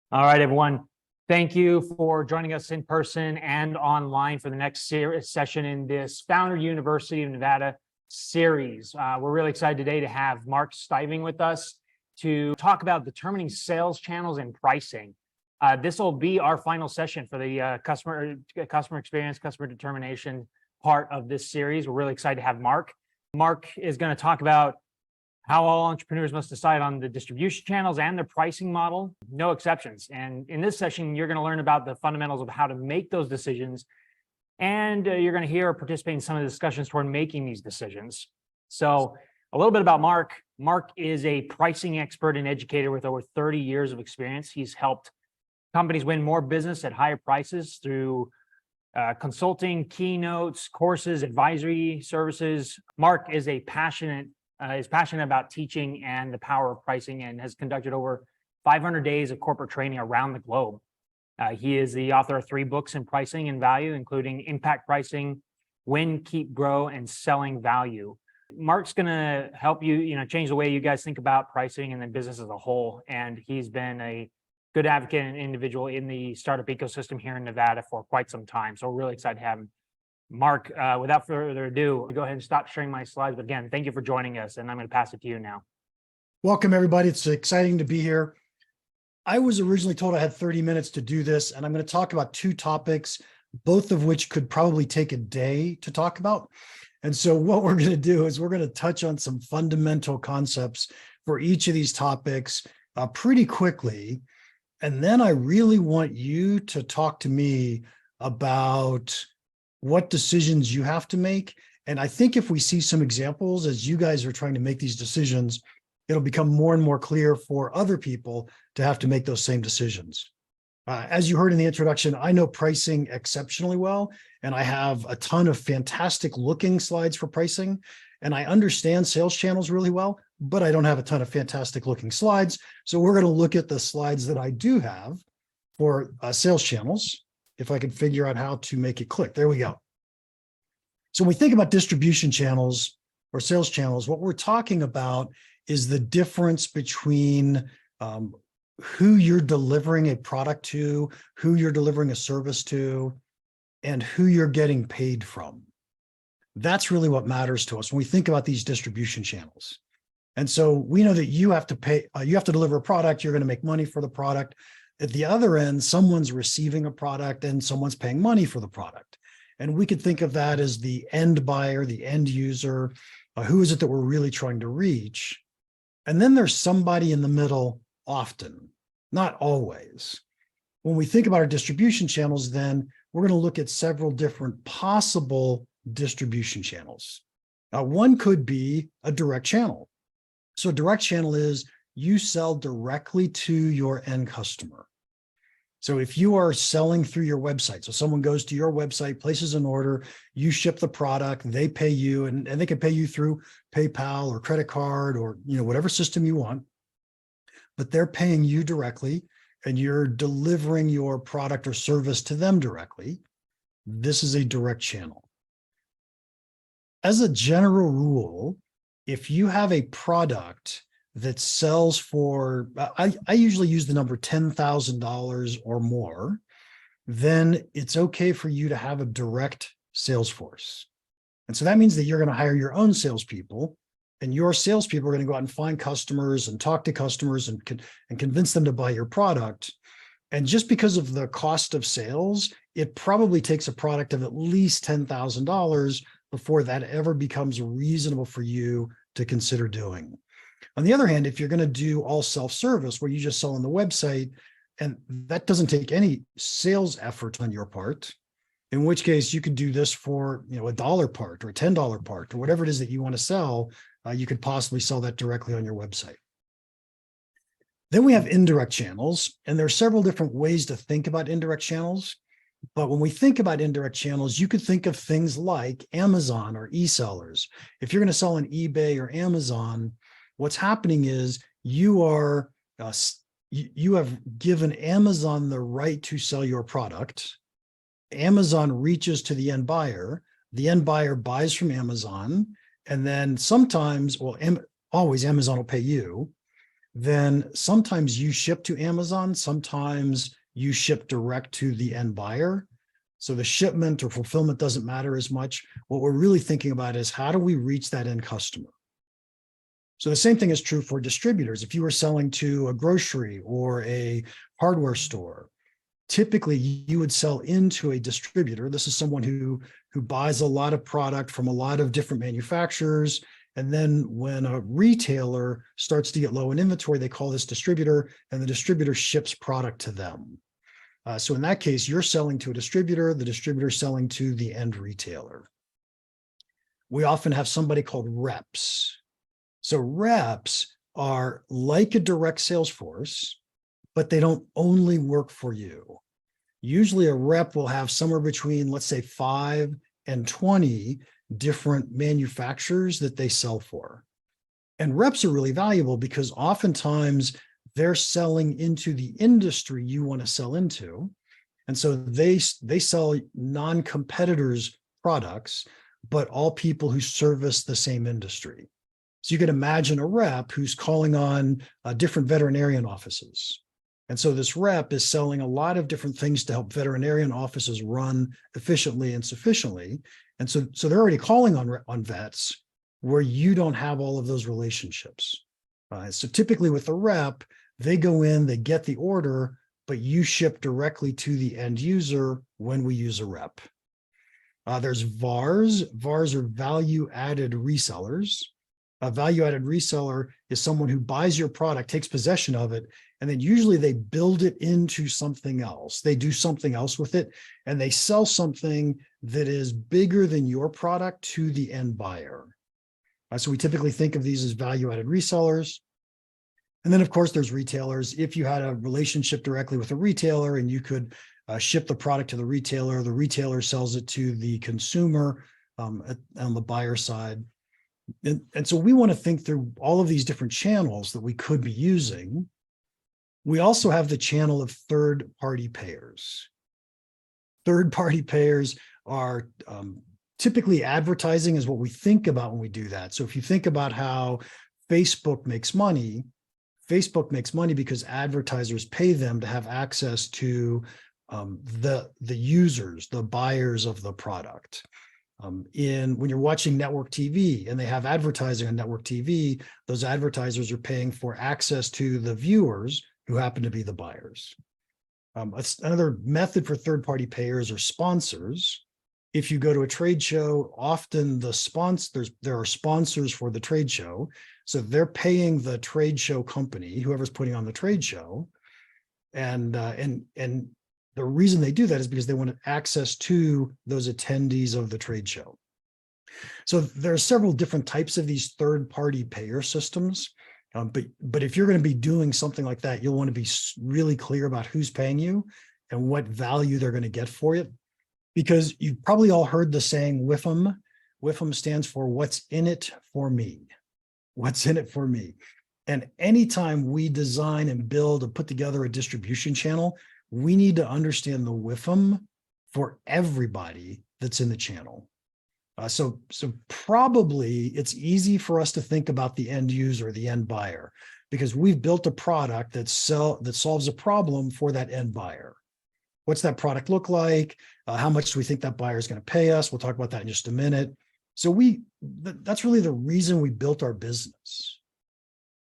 All right, everyone. Thank you for joining us in person and online for the next session in this Founder University of Nevada series. We're really excited today to have Mark Stiving with us to talk about determining sales channels and pricing. This will be our final session for the customer experience, customer determination part of this series. We're really excited to have Mark. Mark is going to talk about how all entrepreneurs must decide on the distribution channels and their pricing model, no exceptions. And in this session, you're going to learn about the fundamentals of how to make those decisions. And you're going to hear or participate in some of the discussions toward making these decisions. So a little bit about Mark. Mark is a pricing expert and educator with over 30 years of experience. He's helped companies win more business at higher prices through consulting, keynotes, courses, advisory services. Mark is passionate about teaching and the power of pricing and has conducted over 500 days of corporate training around the globe. He is the author of 3 books in pricing and value, including Impact Pricing, Win, Keep, Grow, and Selling Value. Mark's going to help you, change the way you guys think about pricing and then business as a whole. And he's been a good advocate and individual in the startup ecosystem here in Nevada for quite some time. So we're really excited to have him. Mark, without further ado, I'll go ahead and stop sharing my slides. But again, thank you for joining us, and I'm going to pass it to you now. Welcome, everybody. It's exciting to be here. I was originally told I had 30 minutes to do this, and I'm going to talk about 2 topics, both of which could probably take a day to talk about. And so what we're going to do is we're going to touch on some fundamental concepts for each of these topics pretty quickly. And then I really want you to talk to me about what decisions you have to make. And I think if we see some examples as you guys are trying to make these decisions, it'll become more and more clear for other people to have to make those same decisions. As you heard in the introduction, I know pricing exceptionally well, and I have a ton of fantastic looking slides for pricing, and I understand sales channels really well, but I don't have a ton of fantastic looking slides. So we're going to look at the slides that I do have for sales channels, if I could figure out how to make it click. There we go. So when we think about distribution channels or sales channels, what we're talking about is the difference between who you're delivering a product to, who you're delivering a service to, and who you're getting paid from. That's really what matters to us when we think about these distribution channels. And so we know that you have to pay, you have to deliver a product, you're going to make money for the product. At the other end, someone's receiving a product and someone's paying money for the product. And we could think of that as the end buyer, the end user. Who is it that we're really trying to reach? And then there's somebody in the middle often, not always. When we think about our distribution channels, then we're going to look at several different possible distribution channels. One could be a direct channel. So a direct channel is you sell directly to your end customer. So if you are selling through your website, so someone goes to your website, places an order, you ship the product, they pay you, and they can pay you through PayPal or credit card or whatever system you want, but they're paying you directly and you're delivering your product or service to them directly. This is a direct channel. As a general rule, if you have a product that sells for, I usually use the number $10,000 or more, then it's okay for you to have a direct sales force. And so that means that you're going to hire your own salespeople, and your salespeople are going to go out and find customers and talk to customers and convince them to buy your product. And just because of the cost of sales, it probably takes a product of at least $10,000 before that ever becomes reasonable for you to consider doing. On the other hand, if you're going to do all self-service where you just sell on the website, and that doesn't take any sales effort on your part, in which case you could do this for $1 part or a $10 part or whatever it is that you want to sell, you could possibly sell that directly on your website. Then we have indirect channels, and there are several different ways to think about indirect channels. But when we think about indirect channels, you could think of things like Amazon or e-sellers. If you're going to sell on eBay or Amazon, what's happening is you have given Amazon the right to sell your product. Amazon reaches to the end buyer buys from Amazon, and then sometimes, always Amazon will pay you. then sometimes you ship to Amazon, sometimes you ship direct to the end buyer. So the shipment or fulfillment doesn't matter as much. What we're really thinking about is how do we reach that end customer? So the same thing is true for distributors. If you were selling to a grocery or a hardware store, typically you would sell into a distributor. This is someone who buys a lot of product from a lot of different manufacturers. And then when a retailer starts to get low in inventory, they call this distributor, and the distributor ships product to them. So in that case, you're selling to a distributor, the distributor selling to the end retailer. We often have somebody called reps. So reps are like a direct sales force, but they don't only work for you. Usually a rep will have somewhere between, let's say, 5 and 20 different manufacturers that they sell for. And reps are really valuable because oftentimes they're selling into the industry you want to sell into. And so they sell non-competitors' products, but all people who service the same industry. So you can imagine a rep who's calling on different veterinarian offices. And so this rep is selling a lot of different things to help veterinarian offices run efficiently and sufficiently. And so they're already calling on vets where you don't have all of those relationships. So typically with the rep, they go in, they get the order, but you ship directly to the end user when we use a rep. There's VARs. VARs are value-added resellers. A value-added reseller is someone who buys your product, takes possession of it, and then usually they build it into something else. They do something else with it, and they sell something that is bigger than your product to the end buyer. So we typically think of these as value-added resellers. And then, of course, there's retailers. If you had a relationship directly with a retailer and you could ship the product to the retailer sells it to the consumer on the buyer side. And so we want to think through all of these different channels that we could be using. We also have the channel of third-party payers. Third-party payers are typically advertising is what we think about when we do that. So if you think about how Facebook makes money because advertisers pay them to have access to the users, the buyers of the product. When you're watching network TV and they have advertising on network TV, those advertisers are paying for access to the viewers who happen to be the buyers. Another method for third-party payers are sponsors. If you go to a trade show, often there are sponsors for the trade show. So they're paying the trade show company, whoever's putting on the trade show. And the reason they do that is because they want access to those attendees of the trade show. So there are several different types of these third-party payer systems. But if you're going to be doing something like that, you'll want to be really clear about who's paying you and what value they're going to get for it. Because you've probably all heard the saying WIFM. WIFM stands for what's in it for me. What's in it for me? And anytime we design and build and put together a distribution channel, we need to understand the WIFM for everybody that's in the channel. So probably it's easy for us to think about the end user, the end buyer, because we've built a product that solves a problem for that end buyer. What's that product look like? How much do we think that buyer is going to pay us? We'll talk about that in just a minute. So that's really the reason we built our business.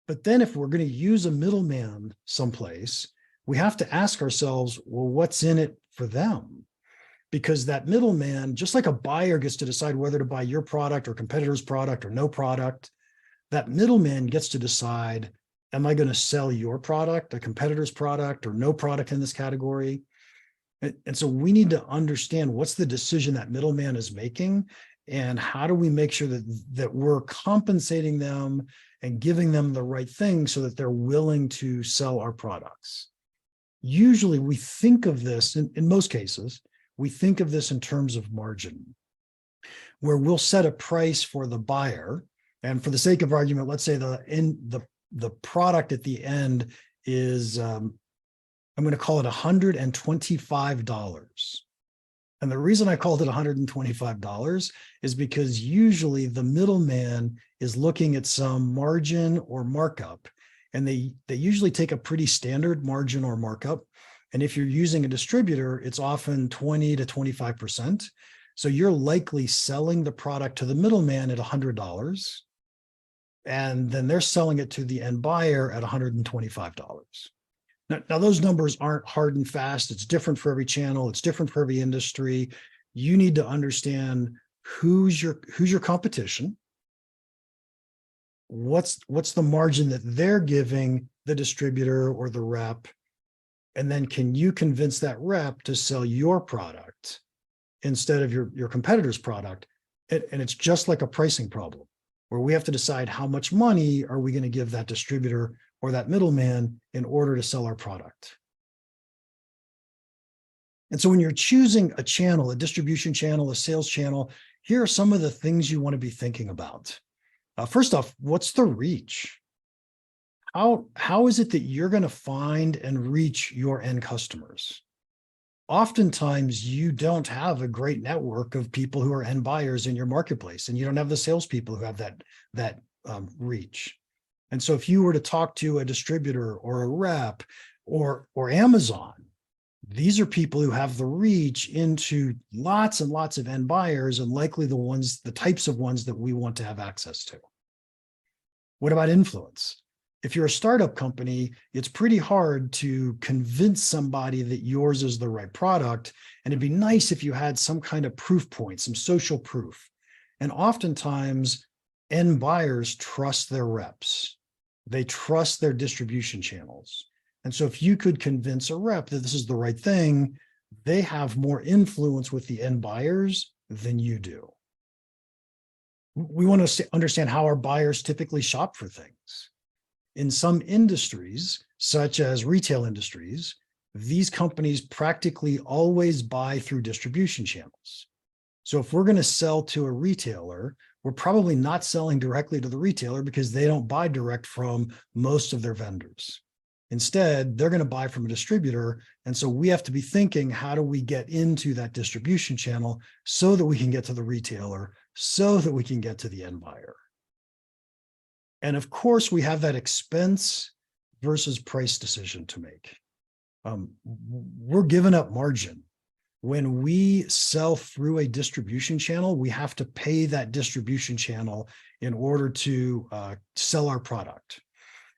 But then if we're going to use a middleman someplace, we have to ask ourselves, well, what's in it for them? Because that middleman, just like a buyer gets to decide whether to buy your product or competitor's product or no product, that middleman gets to decide, am I going to sell your product, a competitor's product, or no product in this category? And so we need to understand what's the decision that middleman is making, and how do we make sure that we're compensating them and giving them the right thing so that they're willing to sell our products. Usually we think of this, in most cases, we think of this in terms of margin, where we'll set a price for the buyer. And for the sake of argument, let's say the product at the end is, I'm going to call it $125. And the reason I called it $125 is because usually the middleman is looking at some margin or markup. and they usually take a pretty standard margin or markup. And if you're using a distributor, it's often 20 to 25%. So you're likely selling the product to the middleman at $100, and then they're selling it to the end buyer at $125. Now, those numbers aren't hard and fast. It's different for every channel. It's different for every industry. You need to understand who's your competition. What's the margin that they're giving the distributor or the rep? And then can you convince that rep to sell your product instead of your competitor's product? And it's just like a pricing problem, where we have to decide how much money are we going to give that distributor or that middleman in order to sell our product. And so when you're choosing a channel, a distribution channel, a sales channel, here are some of the things you want to be thinking about. First off, what's the reach? How is it that you're going to find and reach your end customers? Oftentimes, you don't have a great network of people who are end buyers in your marketplace, and you don't have the salespeople who have that reach. And so if you were to talk to a distributor or a rep or Amazon, these are people who have the reach into lots and lots of end buyers, and likely the types of ones that we want to have access to. What about influence? If you're a startup company, it's pretty hard to convince somebody that yours is the right product. And it'd be nice if you had some kind of proof point, some social proof. And oftentimes, end buyers trust their reps. They trust their distribution channels. And so if you could convince a rep that this is the right thing, they have more influence with the end buyers than you do. We want to understand how our buyers typically shop for things. In some industries, such as retail industries, these companies practically always buy through distribution channels. So if we're going to sell to a retailer, we're probably not selling directly to the retailer because they don't buy direct from most of their vendors. Instead, they're going to buy from a distributor. And so we have to be thinking, how do we get into that distribution channel so that we can get to the retailer, so that we can get to the end buyer? And of course, we have that expense versus price decision to make. We're giving up margin. When we sell through a distribution channel, we have to pay that distribution channel in order to sell our product.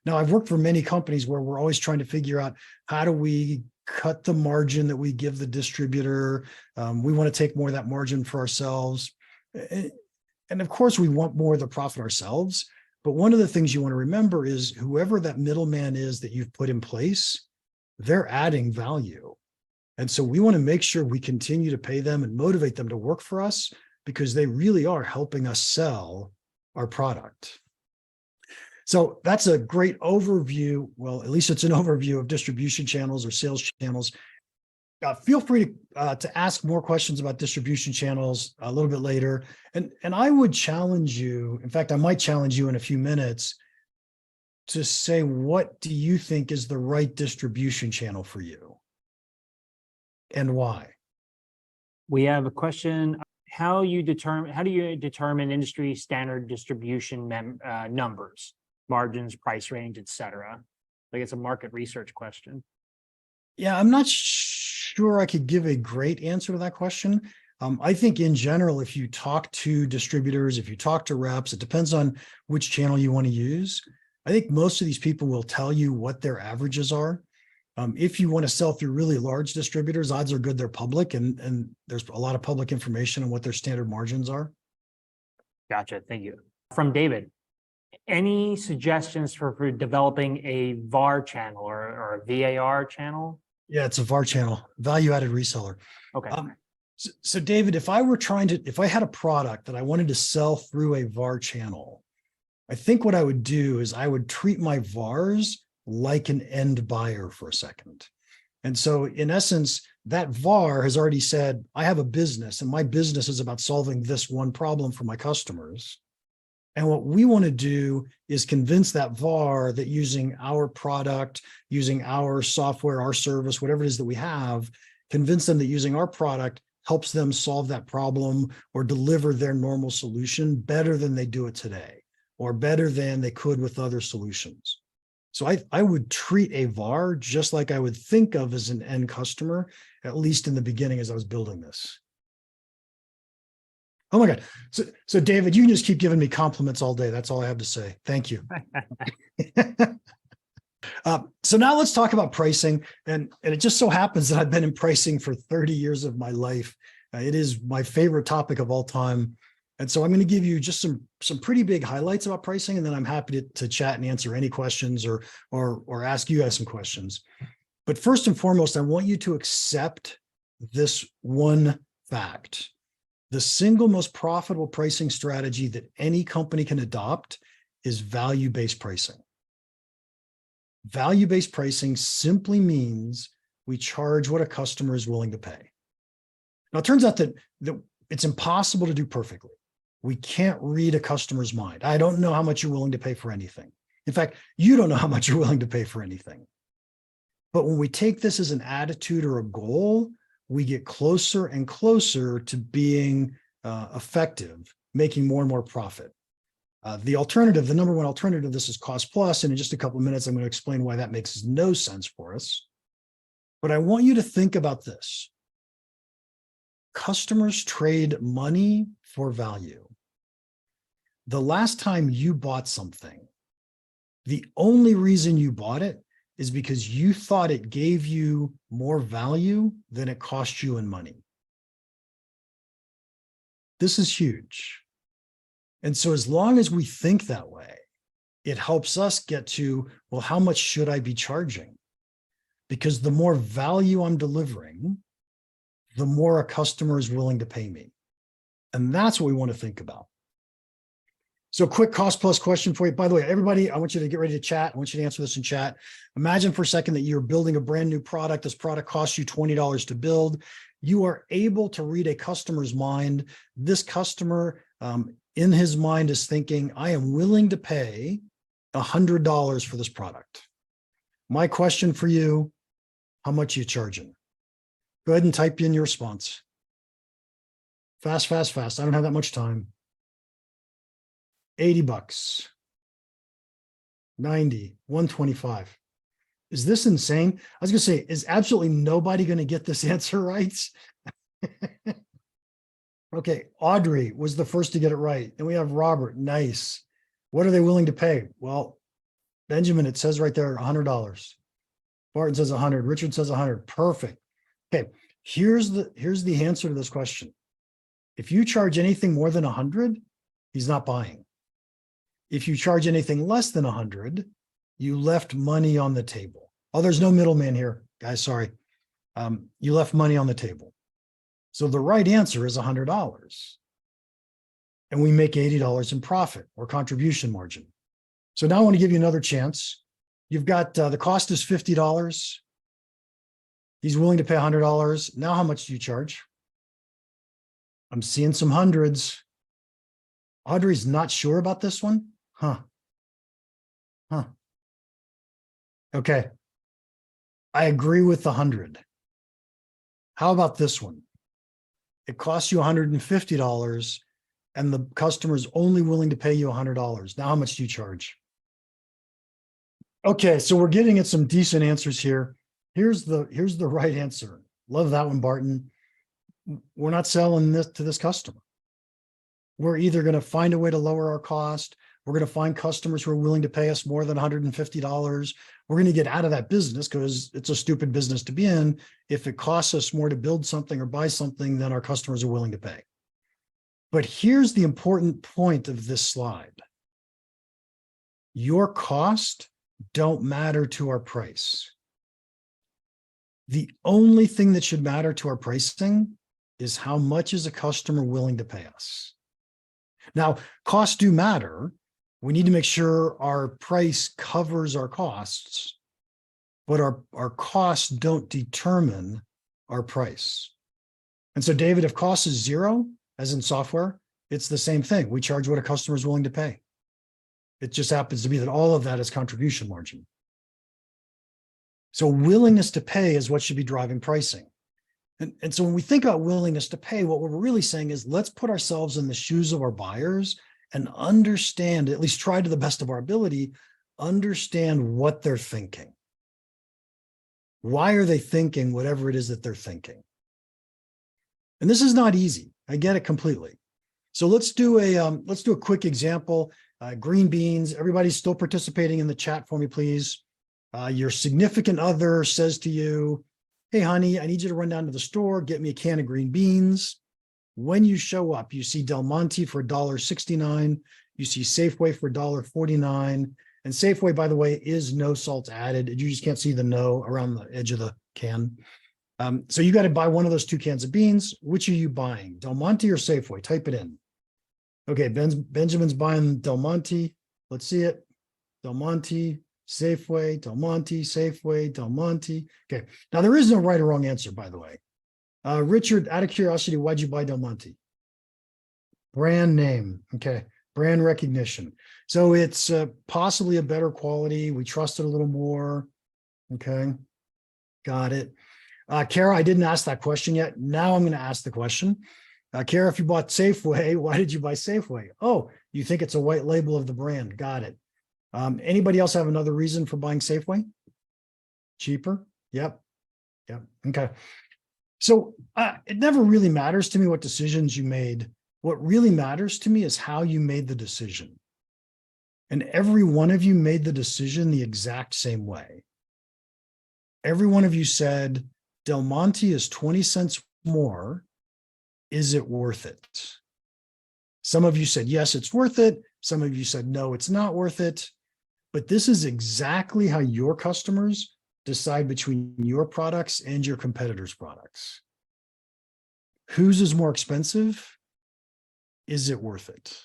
Now, I've worked for many companies where we're always trying to figure out, how do we cut the margin that we give the distributor? We want to take more of that margin for ourselves. And of course, we want more of the profit ourselves. But one of the things you want to remember is whoever that middleman is that you've put in place, they're adding value. And so we want to make sure we continue to pay them and motivate them to work for us, because they really are helping us sell our product. So that's a great overview. Well, at least it's an overview of distribution channels or sales channels. Feel free to ask more questions about distribution channels a little bit later. And I would challenge you, in fact, I might challenge you in a few minutes to say, what do you think is the right distribution channel for you and why? We have a question. How do you determine industry standard distribution numbers, margins, price range, et cetera? Like, it's a market research question. Yeah, I'm not sure I could give a great answer to that question. I think in general, if you talk to distributors, if you talk to reps, it depends on which channel you want to use. I think most of these people will tell you what their averages are. If you want to sell through really large distributors, odds are good they're public, and there's a lot of public information on what their standard margins are. Gotcha. Thank you. From David, any suggestions for developing a VAR channel or a VAR channel? Yeah, it's a VAR channel, value-added reseller. Okay. So David, if I had a product that I wanted to sell through a VAR channel, I think what I would do is I would treat my VARs like an end buyer for a second. And so in essence, that VAR has already said, I have a business and my business is about solving this one problem for my customers. And what we want to do is convince that VAR that using our product, using our software, our service, whatever it is that we have, convince them that using our product helps them solve that problem or deliver their normal solution better than they do it today, or better than they could with other solutions. So I would treat a VAR just like I would think of as an end customer, at least in the beginning as I was building this. Oh my God. So David, you can just keep giving me compliments all day. That's all I have to say. Thank you. So now let's talk about pricing. And it just so happens that I've been in pricing for 30 years of my life. It is my favorite topic of all time. And so I'm going to give you just some pretty big highlights about pricing, and then I'm happy to chat and answer any questions or ask you guys some questions. But first and foremost, I want you to accept this one fact. The single most profitable pricing strategy that any company can adopt is value-based pricing. Value-based pricing simply means we charge what a customer is willing to pay. Now, it turns out that it's impossible to do perfectly. We can't read a customer's mind. I don't know how much you're willing to pay for anything. In fact, you don't know how much you're willing to pay for anything. But when we take this as an attitude or a goal, we get closer and closer to being effective, making more and more profit. The number one alternative to this is cost plus. And in just a couple of minutes, I'm going to explain why that makes no sense for us. But I want you to think about this. Customers trade money for value. The last time you bought something, the only reason you bought it is because you thought it gave you more value than it cost you in money. This is huge. And so as long as we think that way, it helps us get to, well, how much should I be charging? Because the more value I'm delivering, the more a customer is willing to pay me. And that's what we want to think about. So quick cost plus question for you. By the way, everybody, I want you to get ready to chat. I want you to answer this in chat. Imagine for a second that you're building a brand new product. This product costs you $20 to build. You are able to read a customer's mind. This customer in his mind is thinking, I am willing to pay $100 for this product. My question for you, how much are you charging? Go ahead and type in your response. Fast, fast, fast. I don't have that much time. 80 bucks, 90, 125. Is this insane? I was going to say, is absolutely nobody going to get this answer right? Okay, Audrey was the first to get it right. And we have Robert. Nice. What are they willing to pay? Well, Benjamin, it says right there, $100. Barton says 100. Richard says 100. Perfect. Okay, here's the answer to this question. If you charge anything more than 100, he's not buying. If you charge anything less than 100, you left money on the table. Oh, there's no middleman here, guys. Sorry. You left money on the table. So the right answer is $100. And we make $80 in profit or contribution margin. So now I want to give you another chance. You've got the cost is $50. He's willing to pay $100. Now, how much do you charge? I'm seeing some hundreds. Audrey's not sure about this one. Huh. Okay. I agree with the 100. How about this one? It costs you $150 and the customer's only willing to pay you $100. Now, how much do you charge? Okay, so we're getting at some decent answers here. Here's the right answer. Love that one, Barton. We're not selling this to this customer. We're either going to find a way to lower our cost. We're going to find customers who are willing to pay us more than $150. We're going to get out of that business because it's a stupid business to be in. If it costs us more to build something or buy something, then our customers are willing to pay. But here's the important point of this slide. Your cost don't matter to our price. The only thing that should matter to our pricing is how much is a customer willing to pay us. Now, costs do matter. We need to make sure our price covers our costs, but our costs don't determine our price. And so, David, if cost is zero, as in software, it's the same thing. We charge what a customer is willing to pay. It just happens to be that all of that is contribution margin. So willingness to pay is what should be driving pricing. And so when we think about willingness to pay, what we're really saying is let's put ourselves in the shoes of our buyers and understand, at least try to the best of our ability, understand what they're thinking. Why are they thinking whatever it is that they're thinking? And this is not easy. I get it completely. So let's do a quick example. Green beans. Everybody's still participating in the chat for me, please. Your significant other says to you, "Hey, honey, I need you to run down to the store, get me a can of green beans." When you show up, you see Del Monte for $1.69. You see Safeway for $1.49. And Safeway, by the way, is no salt added. You just can't see the no around the edge of the can. So you got to buy one of those two cans of beans. Which are you buying, Del Monte or Safeway? Type it in. Okay, Benjamin's buying Del Monte. Let's see it. Del Monte, Safeway, Del Monte, Safeway, Del Monte. Okay, now there is no right or wrong answer, by the way. Richard, out of curiosity, why'd you buy Del Monte? Brand name. Okay, brand recognition. So it's possibly a better quality. We trust it a little more. Okay, got it. Kara, I didn't ask that question yet. Now I'm going to ask the question. Kara, if you bought Safeway, why did you buy Safeway? Oh, you think it's a white label of the brand. Got it. Anybody else have another reason for buying Safeway? Cheaper? Yep. Okay. So it never really matters to me what decisions you made. What really matters to me is how you made the decision. And every one of you made the decision the exact same way. Every one of you said, Del Monte is 20 cents more. Is it worth it? Some of you said, yes, it's worth it. Some of you said, no, it's not worth it. But this is exactly how your customers decide between your products and your competitors' products. Whose is more expensive? Is it worth it?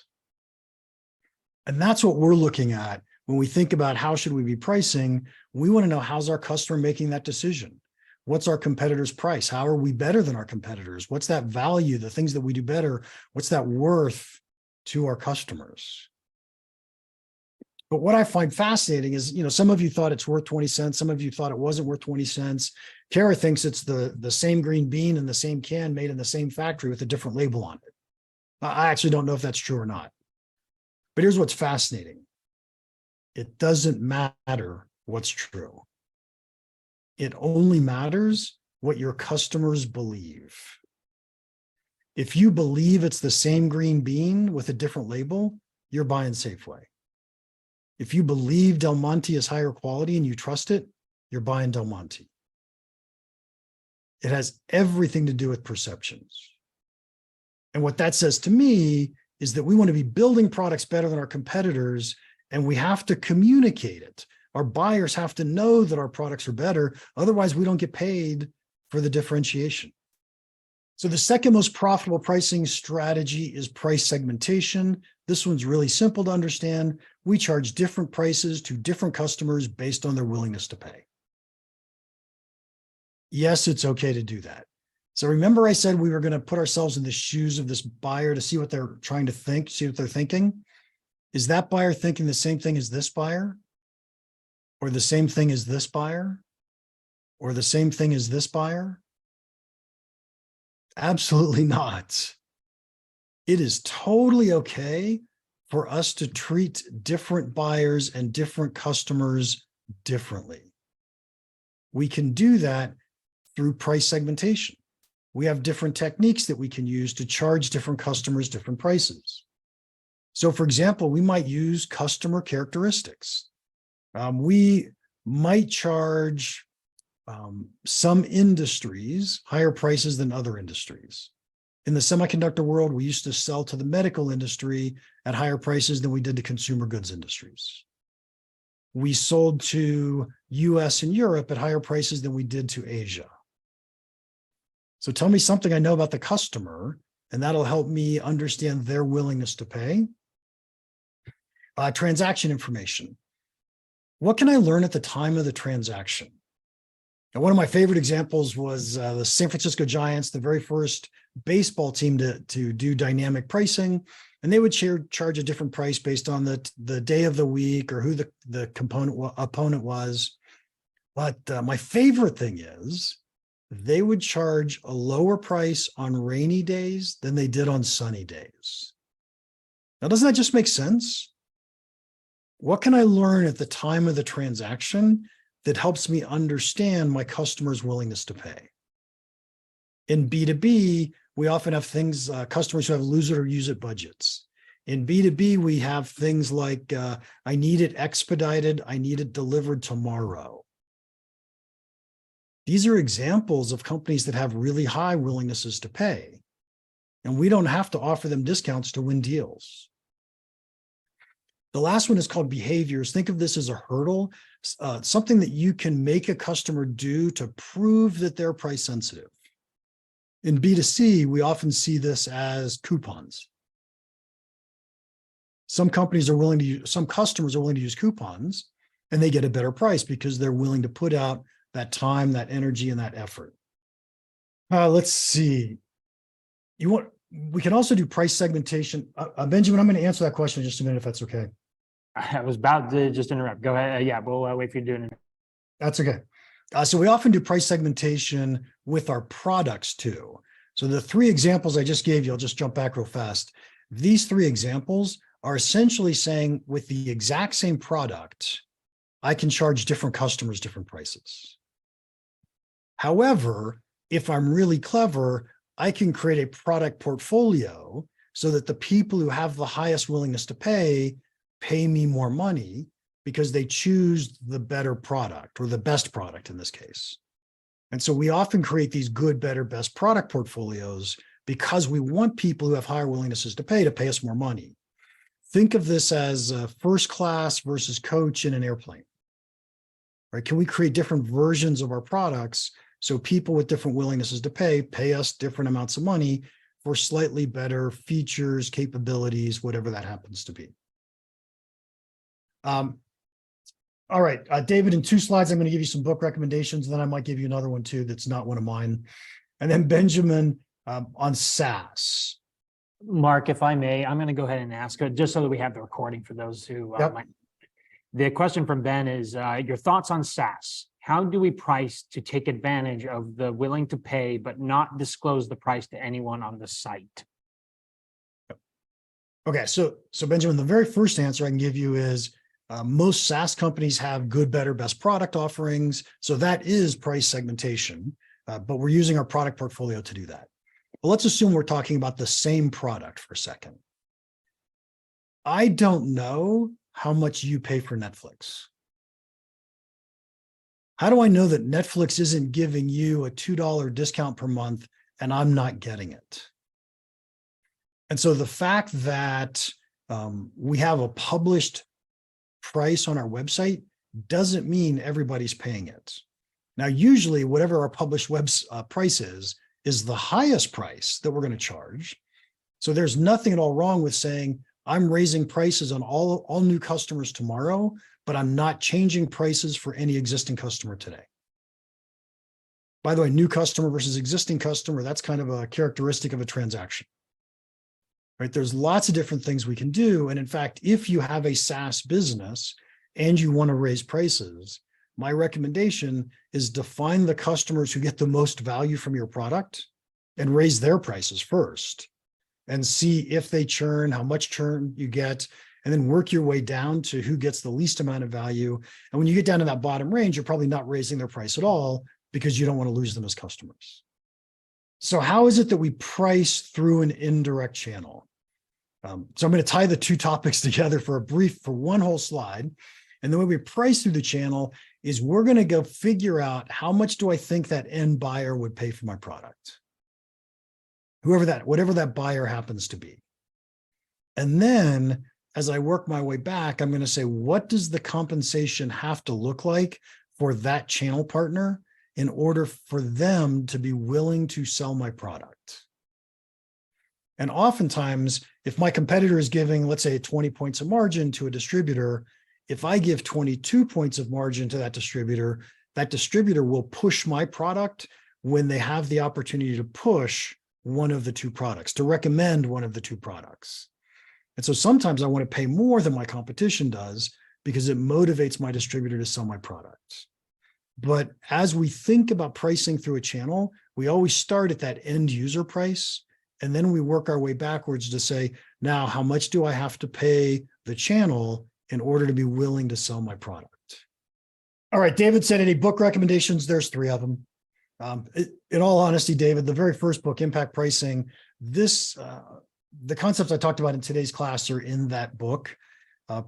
And that's what we're looking at when we think about how should we be pricing. We want to know, how's our customer making that decision? What's our competitor's price? How are we better than our competitors? What's that value, the things that we do better? What's that worth to our customers? But what I find fascinating is, some of you thought it's worth 20 cents. Some of you thought it wasn't worth 20 cents. Kara thinks it's the same green bean in the same can made in the same factory with a different label on it. I actually don't know if that's true or not. But here's what's fascinating. It doesn't matter what's true. It only matters what your customers believe. If you believe it's the same green bean with a different label, you're buying Safeway. If you believe Del Monte is higher quality and you trust it, you're buying Del Monte. It has everything to do with perceptions. And what that says to me is that we want to be building products better than our competitors, and we have to communicate it. Our buyers have to know that our products are better. Otherwise, we don't get paid for the differentiation. So the second most profitable pricing strategy is price segmentation. This one's really simple to understand. We charge different prices to different customers based on their willingness to pay. Yes, it's okay to do that. So remember I said we were going to put ourselves in the shoes of this buyer to see what they're trying to think, see what they're thinking. Is that buyer thinking the same thing as this buyer? Or the same thing as this buyer? Or the same thing as this buyer? Absolutely not. It is totally okay for us to treat different buyers and different customers differently. We can do that through price segmentation. We have different techniques that we can use to charge different customers different prices. So for example, we might use customer characteristics. We might charge some industries higher prices than other industries. In the semiconductor world, we used to sell to the medical industry at higher prices than we did to consumer goods industries. We sold to US and Europe at higher prices than we did to Asia. So tell me something I know about the customer, and that'll help me understand their willingness to pay. Transaction information. What can I learn at the time of the transaction? And one of my favorite examples was the San Francisco Giants, the very first baseball team to do dynamic pricing. And they would charge a different price based on the day of the week or who the opponent was. But my favorite thing is they would charge a lower price on rainy days than they did on sunny days. Now, doesn't that just make sense? What can I learn at the time of the transaction that helps me understand my customer's willingness to pay? In B2B, we often have things, customers who have lose it or use it budgets. In B2B, we have things like, I need it expedited, I need it delivered tomorrow. These are examples of companies that have really high willingnesses to pay. And we don't have to offer them discounts to win deals. The last one is called behaviors. Think of this as a hurdle, something that you can make a customer do to prove that they're price sensitive. In B2C, we often see this as coupons. Some customers are willing to use coupons, and they get a better price because they're willing to put out that time, that energy, and that effort. Let's see. We can also do price segmentation. Benjamin, I'm going to answer that question in just a minute, if that's okay. I was about to just interrupt. Go ahead. Yeah, we'll wait for you to do it. That's okay. So we often do price segmentation with our products too. So the three examples I just gave you, I'll just jump back real fast. These three examples are essentially saying with the exact same product, I can charge different customers different prices. However, if I'm really clever, I can create a product portfolio so that the people who have the highest willingness to pay me more money because they choose the better product or the best product in this case. And so we often create these good, better, best product portfolios because we want people who have higher willingnesses to pay us more money. Think of this as first class versus coach in an airplane, right? Can we create different versions of our products so people with different willingnesses to pay us different amounts of money for slightly better features, capabilities, whatever that happens to be. All right, David, in 2 slides, I'm going to give you some book recommendations, and then I might give you another one too that's not one of mine. And then Benjamin on SaaS. Mark, if I may, I'm going to go ahead and ask just so that we have the recording for those who might. The question from Ben is your thoughts on SaaS. How do we price to take advantage of the willing to pay, but not disclose the price to anyone on the site? Okay, so Benjamin, the very first answer I can give you is most SaaS companies have good, better, best product offerings. So that is price segmentation, but we're using our product portfolio to do that. But let's assume we're talking about the same product for a second. I don't know how much you pay for Netflix. How do I know that Netflix isn't giving you a $2 discount per month and I'm not getting it? And so the fact that we have a published price on our website doesn't mean everybody's paying it. Now, usually whatever our published price is the highest price that we're going to charge. So there's nothing at all wrong with saying, I'm raising prices on all new customers tomorrow, but I'm not changing prices for any existing customer today. By the way, new customer versus existing customer, that's kind of a characteristic of a transaction, right? There's lots of different things we can do. And in fact, if you have a SaaS business and you want to raise prices, my recommendation is define the customers who get the most value from your product and raise their prices first and see if they churn, how much churn you get, and then work your way down to who gets the least amount of value. And when you get down to that bottom range, you're probably not raising their price at all because you don't want to lose them as customers. So how is it that we price through an indirect channel? So I'm going to tie the two topics together for one whole slide. And the way we price through the channel is we're going to go figure out how much do I think that end buyer would pay for my product? Whatever that buyer happens to be. And then as I work my way back, I'm going to say, what does the compensation have to look like for that channel partner in order for them to be willing to sell my product? And oftentimes, if my competitor is giving, let's say, 20 points of margin to a distributor, if I give 22 points of margin to that distributor will push my product when they have the opportunity to push one of the two products, to recommend one of the two products. And so sometimes I want to pay more than my competition does because it motivates my distributor to sell my product. But as we think about pricing through a channel, we always start at that end user price. And then we work our way backwards to say, now, how much do I have to pay the channel in order to be willing to sell my product? All right, David said any book recommendations? There's 3 of them. In all honesty, David, the very first book, Impact Pricing, the concepts I talked about in today's class are in that book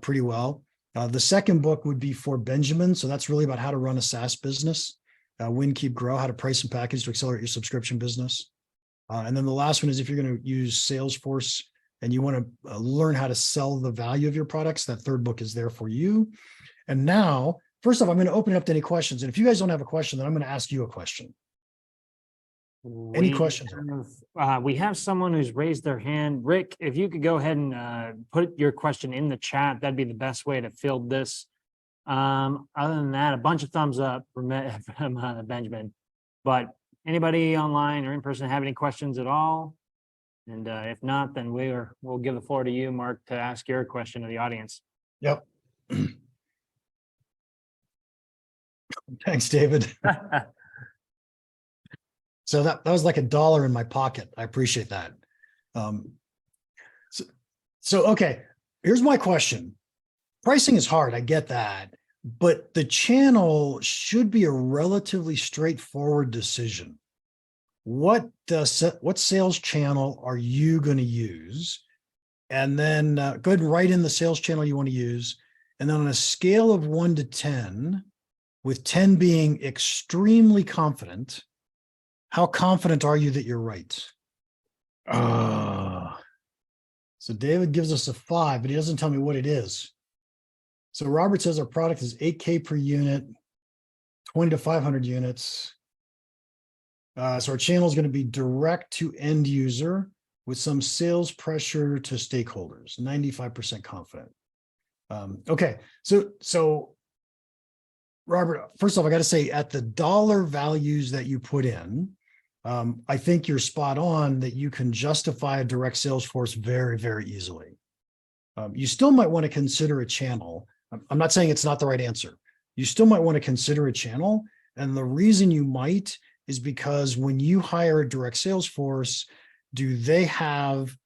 pretty well. The second book would be for Benjamin. So that's really about how to run a SaaS business, win, keep, grow, how to price and package to accelerate your subscription business. And then the last one is if you're going to use Salesforce and you want to learn how to sell the value of your products, that third book is there for you. And now, first off, I'm going to open it up to any questions. And if you guys don't have a question, then I'm going to ask you a question. Any questions? We have someone who's raised their hand. Rick, if you could go ahead and put your question in the chat, that'd be the best way to field this. Other than that, a bunch of thumbs up from Benjamin. But anybody online or in person have any questions at all? And if not, then we'll give the floor to you, Mark, to ask your question to the audience. Yep. Thanks, David. So that was like $1 in my pocket. I appreciate that. So okay, here's my question. Pricing is hard, I get that, but the channel should be a relatively straightforward decision. What sales channel are you going to use? And then go ahead and write in the sales channel you want to use. And then on a scale of 1 to 10, with 10 being extremely confident, how confident are you that you're right? So David gives us a 5, but he doesn't tell me what it is. So Robert says our product is 8K per unit, 20 to 500 units. So our channel is going to be direct to end user with some sales pressure to stakeholders, 95% confident. Okay, so Robert, first off, I got to say at the dollar values that you put in, I think you're spot on that you can justify a direct sales force very, very easily. You still might want to consider a channel. I'm not saying it's not the right answer. You still might want to consider a channel. And the reason you might is because when you hire a direct sales force, do they have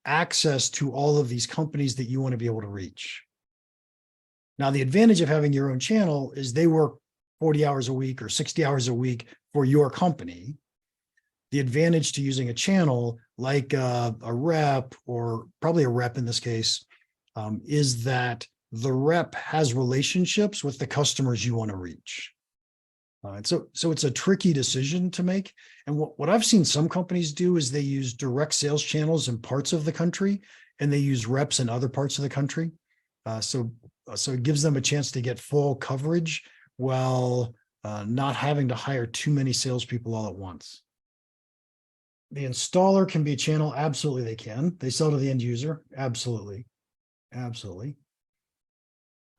access to all of these companies that you want to be able to reach? Now, the advantage of having your own channel is they work 40 hours a week or 60 hours a week for your company. The advantage to using a channel like a rep, or probably a rep in this case, is that the rep has relationships with the customers you want to reach. So it's a tricky decision to make. And what I've seen some companies do is they use direct sales channels in parts of the country, and they use reps in other parts of the country. So it gives them a chance to get full coverage while not having to hire too many salespeople all at once. The installer can be a channel. Absolutely, they can. They sell to the end user. Absolutely. Absolutely.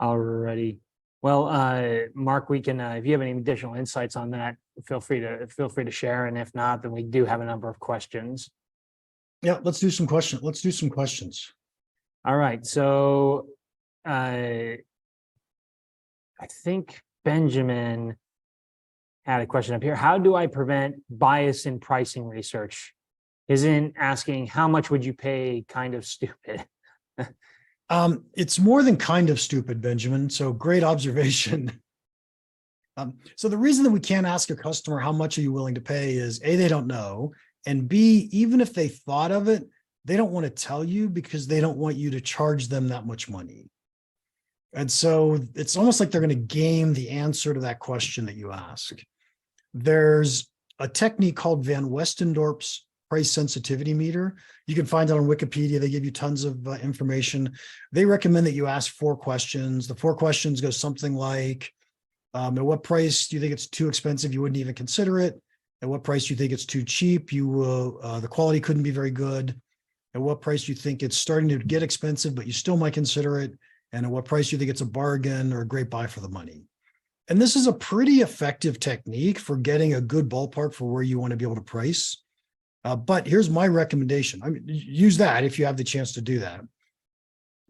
Alrighty. Well, Mark, we can, if you have any additional insights on that, feel free to share. And if not, then we do have a number of questions. Yeah, let's do some questions. All right. So I think Benjamin had a question up here. How do I prevent bias in pricing research? Isn't asking how much would you pay kind of stupid? It's more than kind of stupid, Benjamin. So great observation. So the reason that we can't ask a customer how much are you willing to pay is A, they don't know, and B, even if they thought of it, they don't want to tell you because they don't want you to charge them that much money. And so it's almost like they're going to game the answer to that question that you ask. There's a technique called Van Westendorp's price sensitivity meter. You can find it on Wikipedia. They give you tons of information. They recommend that you ask 4 questions. The 4 questions go something like, at what price do you think it's too expensive? You wouldn't even consider it. At what price do you think it's too cheap? You will, the quality couldn't be very good. At what price do you think it's starting to get expensive, but you still might consider it? And at what price do you think it's a bargain or a great buy for the money? And this is a pretty effective technique for getting a good ballpark for where you want to be able to price. But here's my recommendation. I mean, use that if you have the chance to do that.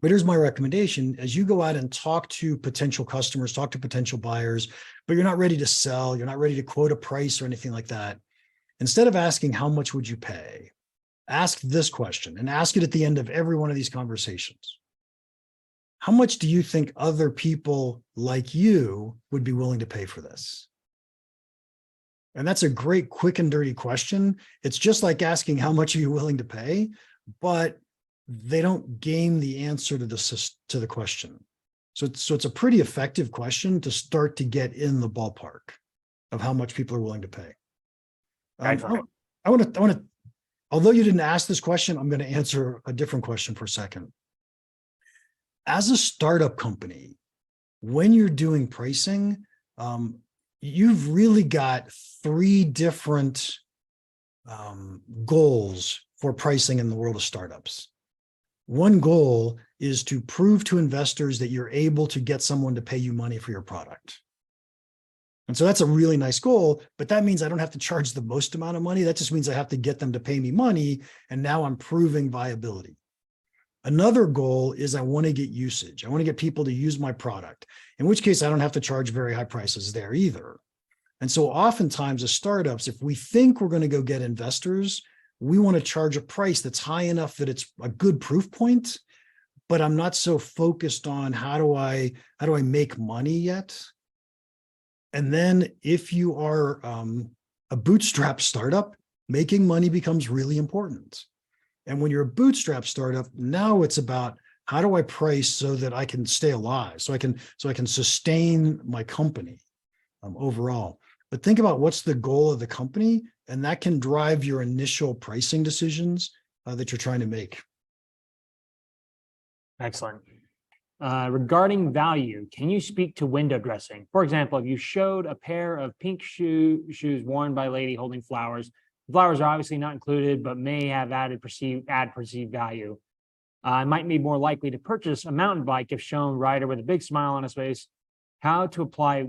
But here's my recommendation. As you go out and talk to potential customers, talk to potential buyers, but you're not ready to sell, you're not ready to quote a price or anything like that. Instead of asking how much would you pay, ask this question and ask it at the end of every one of these conversations. how much do you think other people like you would be willing to pay for this? And that's a great, quick and dirty question. It's just like asking how much are you willing to pay, but they don't game the answer to the question. So it's a pretty effective question to start to get in the ballpark of how much people are willing to pay. I want to, although you didn't ask this question, I'm going to answer a different question for a second. As a startup company, when you're doing pricing, you've really got three different goals for pricing in the world of startups. One goal is to prove to investors that you're able to get someone to pay you money for your product. And so that's a really nice goal, but that means I don't have to charge the most amount of money. That just means I have to get them to pay me money. And now I'm proving viability. Another goal is I want to get usage. I want to get people to use my product, in which case I don't have to charge very high prices there either. And so oftentimes as startups, if we think we're going to go get investors, we want to charge a price that's high enough that it's a good proof point, but I'm not so focused on how do I make money yet. And then if you are a bootstrap startup, making money becomes really important. And when you're a bootstrap startup, now it's about how do I price so that I can stay alive, so I can sustain my company overall. But think about what's the goal of the company, and that can drive your initial pricing decisions that you're trying to make. Excellent. Regarding value, can you speak to window dressing? For example, if you showed a pair of pink shoes worn by a lady holding flowers, the flowers are obviously not included, but may have perceived value. I might be more likely to purchase a mountain bike if shown rider with a big smile on his face. How to apply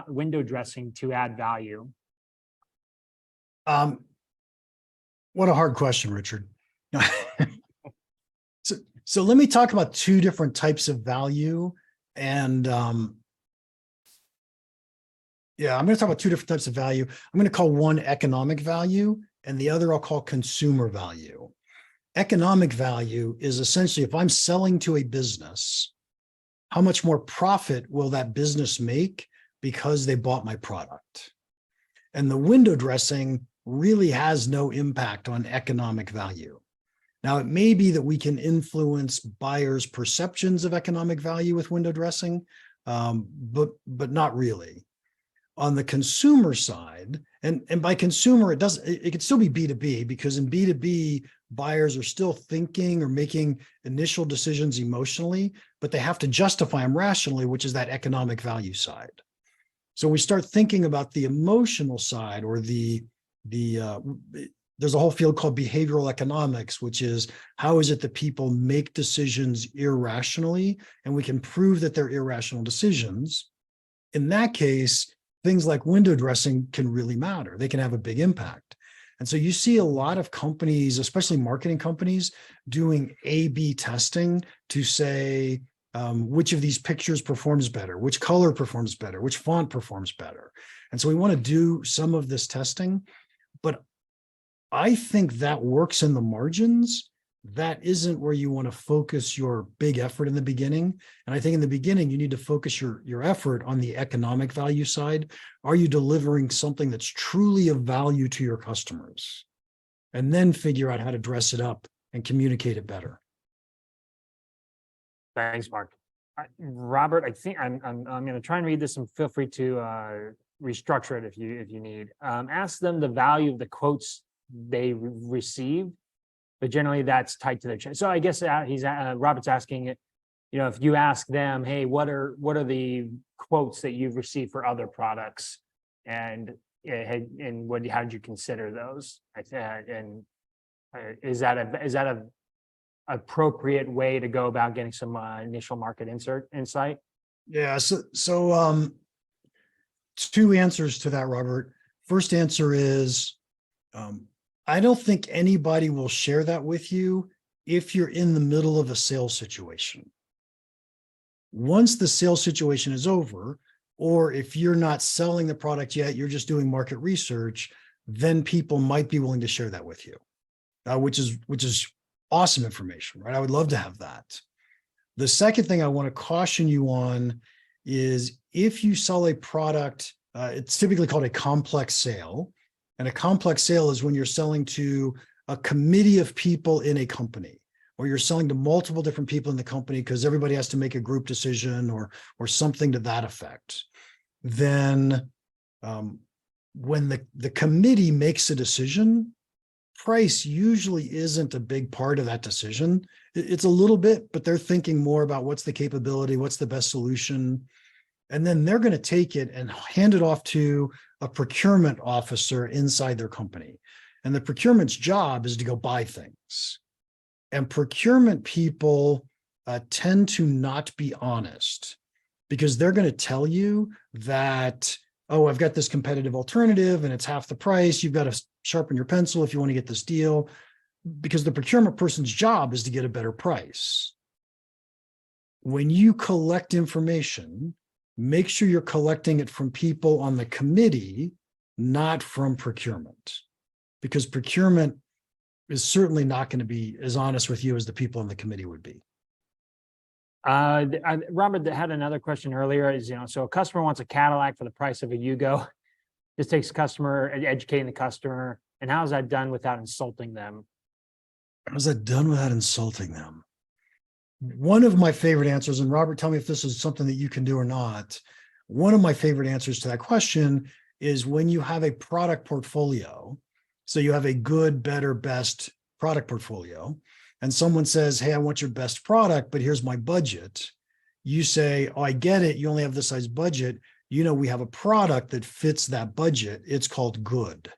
window dressing to add value? What a hard question, Richard. So let me talk about two different types of value. And I'm going to talk about two different types of value. I'm going to call one economic value and the other I'll call consumer value. Economic value is essentially if I'm selling to a business, how much more profit will that business make because they bought my product? And the window dressing really has no impact on economic value. Now, it may be that we can influence buyers' perceptions of economic value with window dressing, but not really. On the consumer side, and by consumer, it could still be B2B, because in B2B, buyers are still thinking or making initial decisions emotionally, but they have to justify them rationally, which is that economic value side. So we start thinking about the emotional side, or there's a whole field called behavioral economics, which is how is it that people make decisions irrationally, and we can prove that they're irrational decisions. In that case, things like window dressing can really matter. They can have a big impact. And so you see a lot of companies, especially marketing companies, doing A/B testing to say, which of these pictures performs better, which color performs better, which font performs better. And so we want to do some of this testing, but I think that works in the margins. That isn't where you want to focus your big effort in the beginning. And I think in the beginning, you need to focus your effort on the economic value side. Are you delivering something that's truly of value to your customers? And then figure out how to dress it up and communicate it better. Thanks, Mark. Robert, I think I'm going to try and read this, and feel free to restructure it if you need. Ask them the value of the quotes they received, but generally that's tied to their check. So I guess Robert's asking it, if you ask them, hey, what are the quotes that you've received for other products, and how did you consider those? And is that a appropriate way to go about getting some initial market insight? Yeah. So two answers to that, Robert. First answer is, I don't think anybody will share that with you if you're in the middle of a sales situation. Once the sales situation is over, or if you're not selling the product yet, you're just doing market research, then people might be willing to share that with you, which is awesome information, right? I would love to have that. The second thing I want to caution you on is if you sell a product, it's typically called a complex sale. And a complex sale is when you're selling to a committee of people in a company, or you're selling to multiple different people in the company because everybody has to make a group decision or something to that effect. Then when the committee makes a decision, price usually isn't a big part of that decision. It's a little bit, but they're thinking more about what's the capability, what's the best solution. And then they're going to take it and hand it off to a procurement officer inside their company. And the procurement's job is to go buy things. And procurement people tend to not be honest because they're going to tell you that, oh, I've got this competitive alternative and it's half the price. You've got to sharpen your pencil if you want to get this deal, because the procurement person's job is to get a better price. When you collect information, make sure you're collecting it from people on the committee, not from procurement, because procurement is certainly not going to be as honest with you as the people on the committee would be. Robert had another question earlier is, so a customer wants a Cadillac for the price of a Yugo. This takes customer educating the customer. And how is that done without insulting them? How's that done without insulting them? One of my favorite answers, and Robert, tell me if this is something that you can do or not. One of my favorite answers to that question is when you have a product portfolio. So you have a good, better, best product portfolio, and someone says, hey, I want your best product, but here's my budget. You say, oh, I get it. You only have this size budget. We have a product that fits that budget. It's called good,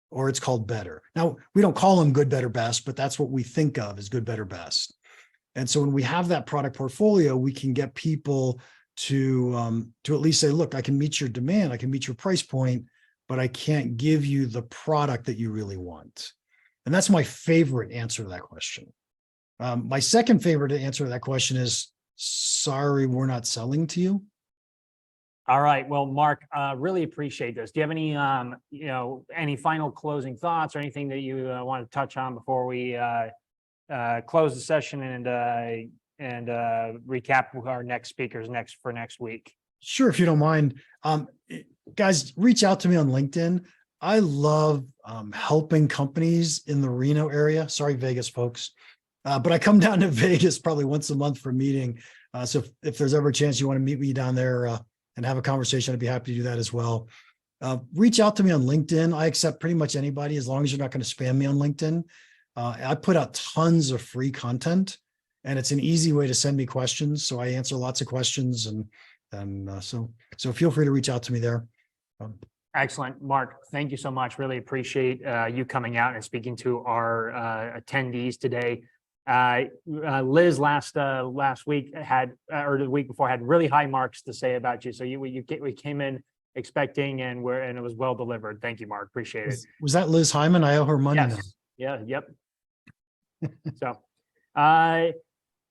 or it's called better. Now, we don't call them good, better, best, but that's what we think of as good, better, best. And so when we have that product portfolio, we can get people to at least say, look, I can meet your demand. I can meet your price point, but I can't give you the product that you really want. And that's my favorite answer to that question. My second favorite answer to that question is, sorry, we're not selling to you. All right. Well, Mark, really appreciate this. Do you have any, any final closing thoughts or anything that you want to touch on before we close the session and recap our next speakers for next week? Sure, if you don't mind. Guys, reach out to me on LinkedIn. I love helping companies in the Reno area. Sorry, Vegas folks. But I come down to Vegas probably once a month for a meeting. So if there's ever a chance you want to meet me down there and have a conversation, I'd be happy to do that as well. Reach out to me on LinkedIn. I accept pretty much anybody as long as you're not going to spam me on LinkedIn. I put out tons of free content, and it's an easy way to send me questions. So I answer lots of questions, and so feel free to reach out to me there. Excellent, Mark. Thank you so much. Really appreciate you coming out and speaking to our attendees today. Liz last week or the week before had really high marks to say about you. So we came in expecting, and it was well delivered. Thank you, Mark. Appreciate it. Was that Liz Hyman? I owe her money now. Yeah. Yep. So,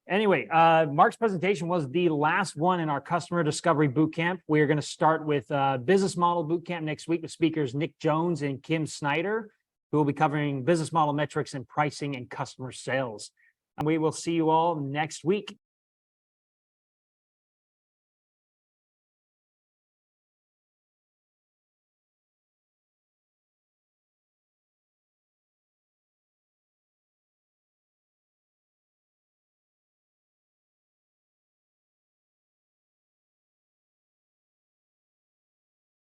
anyway, Mark's presentation was the last one in our customer discovery bootcamp. We are going to start with business model bootcamp next week with speakers Nick Jones and Kim Snyder, who will be covering business model metrics and pricing and customer sales. And we will see you all next week.